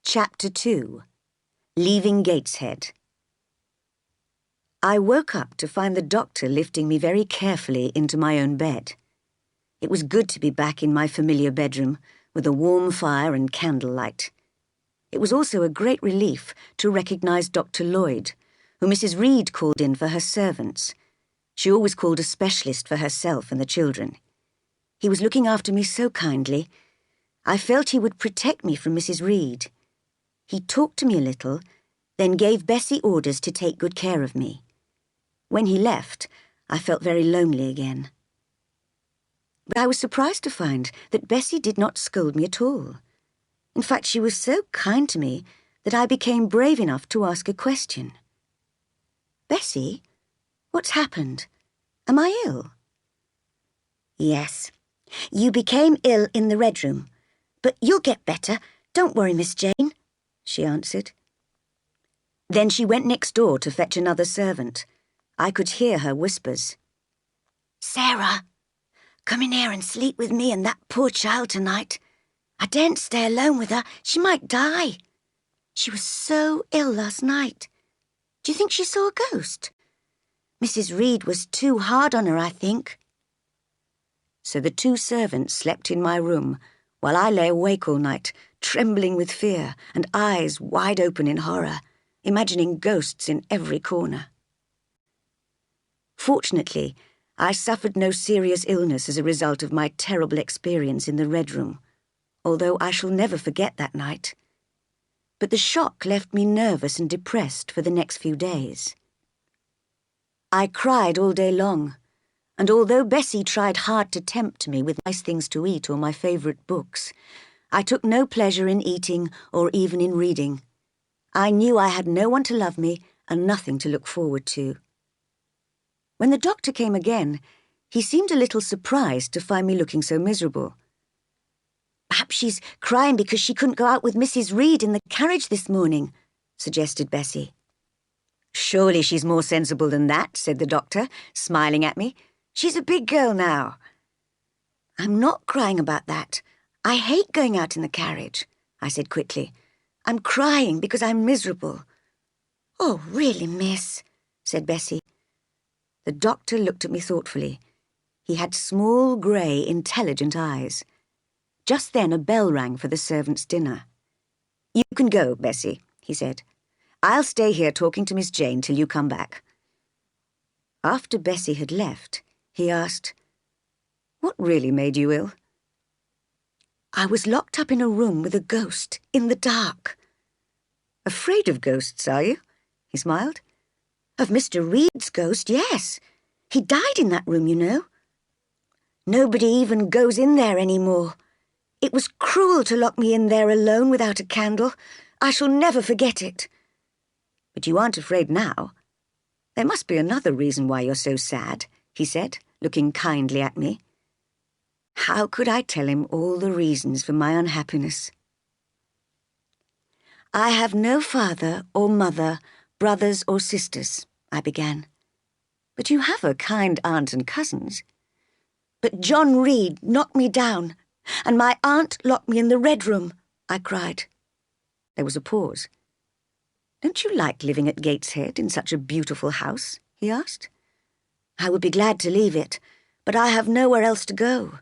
Chapter 2. Leaving Gateshead. I woke up to find the doctor lifting me very carefully into my own bed. It was good to be back in my familiar bedroom, with a warm fire and candlelight. It was also a great relief to recognise Dr. Lloyd, who Mrs. Reed called in for her servants. She always called a specialist for herself and the children. He was looking after me so kindly. I felt he would protect me from Mrs. Reed. He talked to me a little, then gave Bessie orders to take good care of me. When he left, I felt very lonely again. But I was surprised to find that Bessie did not scold me at all. In fact, she was so kind to me that I became brave enough to ask a question. "Bessie, what's happened? Am I ill?" "Yes, you became ill in the Red Room, but you'll get better. Don't worry, Miss Jane," she answered. Then she went next door to fetch another servant. I could hear her whispers. "Sarah, come in here and sleep with me and that poor child tonight. I daren't stay alone with her. She might die. She was so ill last night. Do you think she saw a ghost? Mrs. Reed was too hard on her, I think." So the two servants slept in my room while I lay awake all night, trembling with fear and eyes wide open in horror, imagining ghosts in every corner. Fortunately, I suffered no serious illness as a result of my terrible experience in the Red Room, although I shall never forget that night. But the shock left me nervous and depressed for the next few days. I cried all day long, and although Bessie tried hard to tempt me with nice things to eat or my favourite books, I took no pleasure in eating or even in reading. I knew I had no one to love me and nothing to look forward to. When the doctor came again, he seemed a little surprised to find me looking so miserable. "Perhaps she's crying because she couldn't go out with Mrs. Reed in the carriage this morning," suggested Bessie. "Surely she's more sensible than that," said the doctor, smiling at me. "She's a big girl now." "I'm not crying about that. I hate going out in the carriage," I said quickly. "I'm crying because I'm miserable." "Oh, really, miss," said Bessie. The doctor looked at me thoughtfully. He had small, grey, intelligent eyes. Just then a bell rang for the servants' dinner. "You can go, Bessie," he said. "I'll stay here talking to Miss Jane till you come back." After Bessie had left, he asked, "What really made you ill?" "I was locked up in a room with a ghost, in the dark." "Afraid of ghosts, are you?" He smiled. "Of Mr. Reed's ghost, yes. He died in that room, you know. Nobody even goes in there anymore. It was cruel to lock me in there alone without a candle. I shall never forget it." "But you aren't afraid now. There must be another reason why you're so sad," he said, looking kindly at me. How could I tell him all the reasons for my unhappiness? "I have no father or mother, brothers or sisters," I began. "But you have a kind aunt and cousins." "But John Reed knocked me down, and my aunt locked me in the Red Room," I cried. There was a pause. "Don't you like living at Gateshead in such a beautiful house?" he asked. "I would be glad to leave it, but I have nowhere else to go."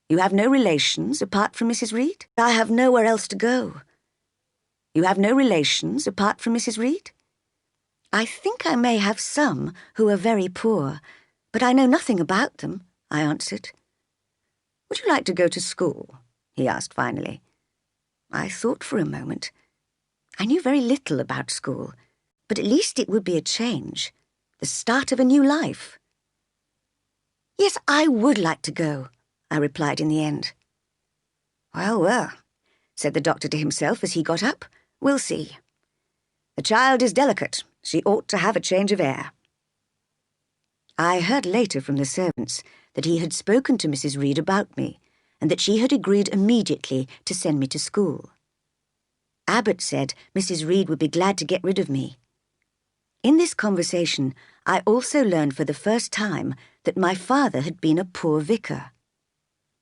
"You have no relations apart from Mrs. Reed?" "I have nowhere else to go." "You have no relations apart from Mrs. Reed?" "I think I may have some who are very poor, but I know nothing about them," I answered. "Would you like to go to school?" he asked finally. I thought for a moment. I knew very little about school, but at least it would be a change, the start of a new life. "Yes, I would like to go," I replied in the end. Well, said the doctor to himself as he got up. "We'll see. The child is delicate. She ought to have a change of air." I heard later from the servants that he had spoken to Mrs. Reed about me, and that she had agreed immediately to send me to school. Abbott said Mrs. Reed would be glad to get rid of me. In this conversation, I also learned for the first time that my father had been a poor vicar.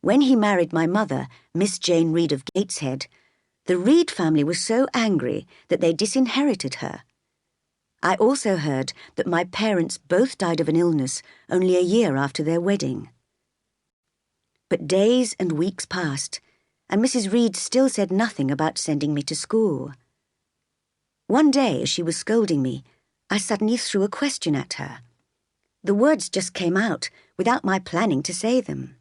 When he married my mother, Miss Jane Reed of Gateshead, The Reed family was so angry that they disinherited her. I also heard that my parents both died of an illness only a year after their wedding. But days and weeks passed, and Mrs. Reed still said nothing about sending me to school. One day, as she was scolding me, I suddenly threw a question at her. The words just came out without my planning to say them.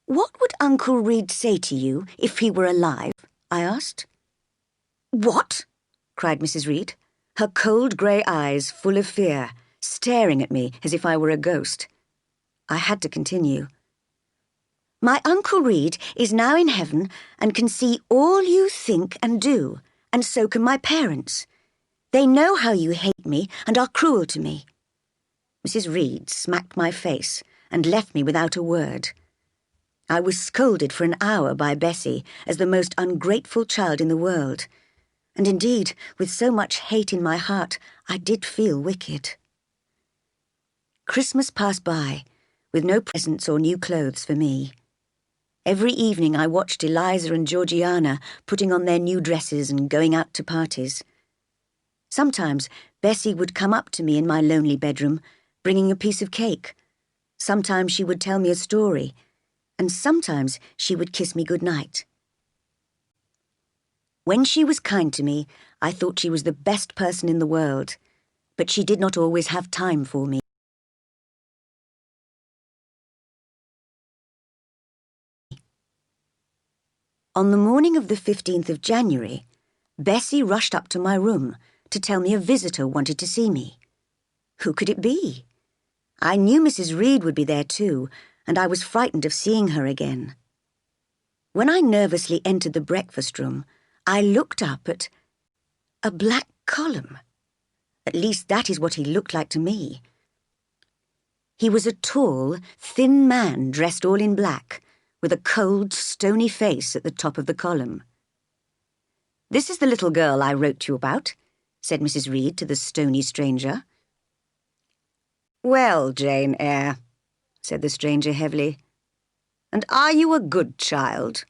"What would Uncle Reed say to you if he were alive?" I asked. "What?" cried Mrs. Reed, her cold grey eyes full of fear, staring at me as if I were a ghost. I had to continue. "My Uncle Reed is now in heaven and can see all you think and do, and so can my parents. They know how you hate me and are cruel to me." Mrs. Reed smacked my face and left me without a word. I was scolded for an hour by Bessie as the most ungrateful child in the world. And indeed, with so much hate in my heart, I did feel wicked. Christmas passed by, with no presents or new clothes for me. Every evening I watched Eliza and Georgiana putting on their new dresses and going out to parties. Sometimes Bessie would come up to me in my lonely bedroom, bringing a piece of cake. Sometimes she would tell me a story, and sometimes she would kiss me goodnight. When she was kind to me, I thought she was the best person in the world, but she did not always have time for me. On the morning of the 15th of January, Bessie rushed up to my room to tell me a visitor wanted to see me. Who could it be? I knew Mrs. Reed would be there too, and I was frightened of seeing her again. When I nervously entered the breakfast room, I looked up at a black column. At least that is what he looked like to me. He was a tall, thin man dressed all in black, with a cold, stony face at the top of the column. "This is the little girl I wrote you about," said Mrs. Reed to the stony stranger. "Well, Jane Eyre," said the stranger heavily, "and are you a good child?"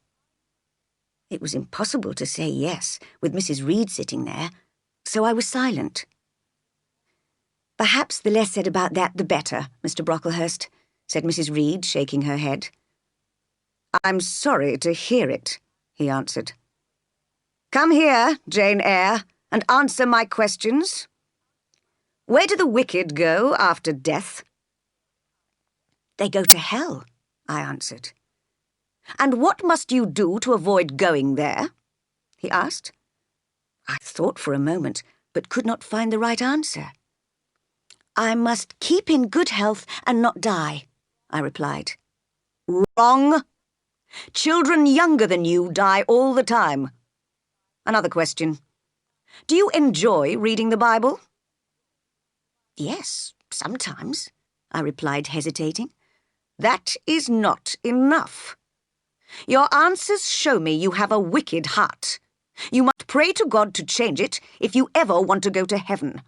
It was impossible to say yes, with Mrs. Reed sitting there, so I was silent. "Perhaps the less said about that, the better, Mr. Brocklehurst," said Mrs. Reed, shaking her head. "I'm sorry to hear it," he answered. "Come here, Jane Eyre, and answer my questions. Where do the wicked go after death?" "They go to hell," I answered. "And what must you do to avoid going there?" he asked. I thought for a moment, but could not find the right answer. "I must keep in good health and not die," I replied. "Wrong. Children younger than you die all the time. Another question. Do you enjoy reading the Bible?" "Yes, sometimes," I replied, hesitating. "That is not enough. Your answers show me you have a wicked heart. You must pray to God to change it if you ever want to go to heaven."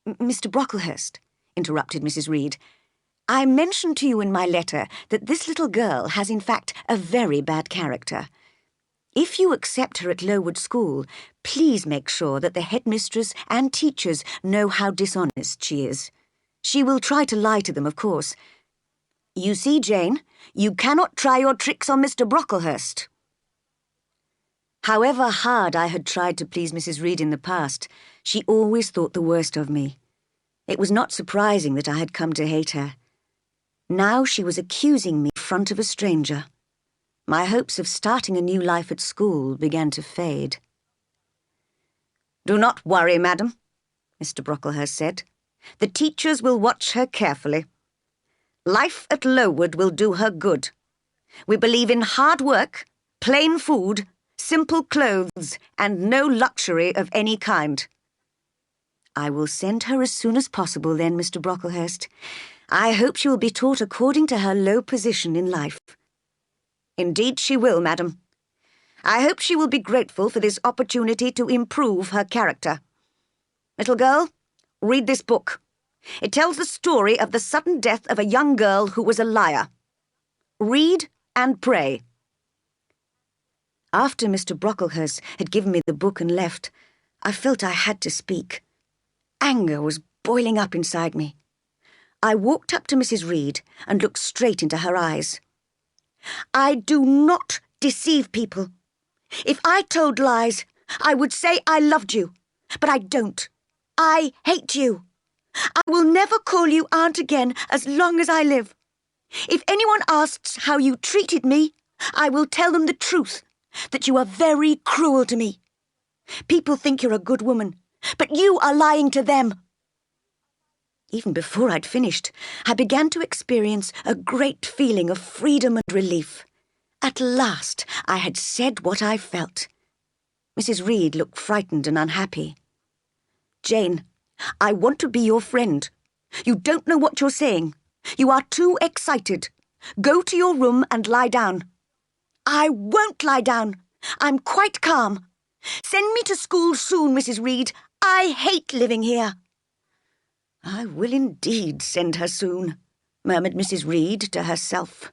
"Mr. Brocklehurst," interrupted Mrs. Reed, "I mentioned to you in my letter that this little girl has in fact a very bad character. If you accept her at Lowood School, please make sure that the headmistress and teachers know how dishonest she is. She will try to lie to them, of course. You see, Jane, you cannot try your tricks on Mr. Brocklehurst." However hard I had tried to please Mrs. Reed in the past, she always thought the worst of me. It was not surprising that I had come to hate her. Now she was accusing me in front of a stranger. My hopes of starting a new life at school began to fade. "Do not worry, madam," Mr. Brocklehurst said. "The teachers will watch her carefully. Life at Lowood will do her good. We believe in hard work, plain food, simple clothes, and no luxury of any kind." "I will send her as soon as possible then, Mr. Brocklehurst. I hope she will be taught according to her low position in life." "Indeed she will, madam. I hope she will be grateful for this opportunity to improve her character. Little girl, read this book. It tells the story of the sudden death of a young girl who was a liar. Read and pray." After Mr. Brocklehurst had given me the book and left, I felt I had to speak. Anger was boiling up inside me. I walked up to Mrs. Reed and looked straight into her eyes. I do not deceive people. If I told lies, I would say I loved you, but I don't. I hate you. I will never call you aunt again as long as I live. If anyone asks how you treated me, I will tell them the truth, that you are very cruel to me. People think you're a good woman, but you are lying to them. Even before I'd finished, I began to experience a great feeling of freedom and relief. At last, I had said what I felt. Mrs. Reed looked frightened and unhappy. Jane, I want to be your friend. You don't know what you're saying. You are too excited. Go to your room and lie down. I won't lie down. I'm quite calm. Send me to school soon, Mrs. Reed. I hate living here. I will indeed send her soon, murmured Mrs. Reed to herself.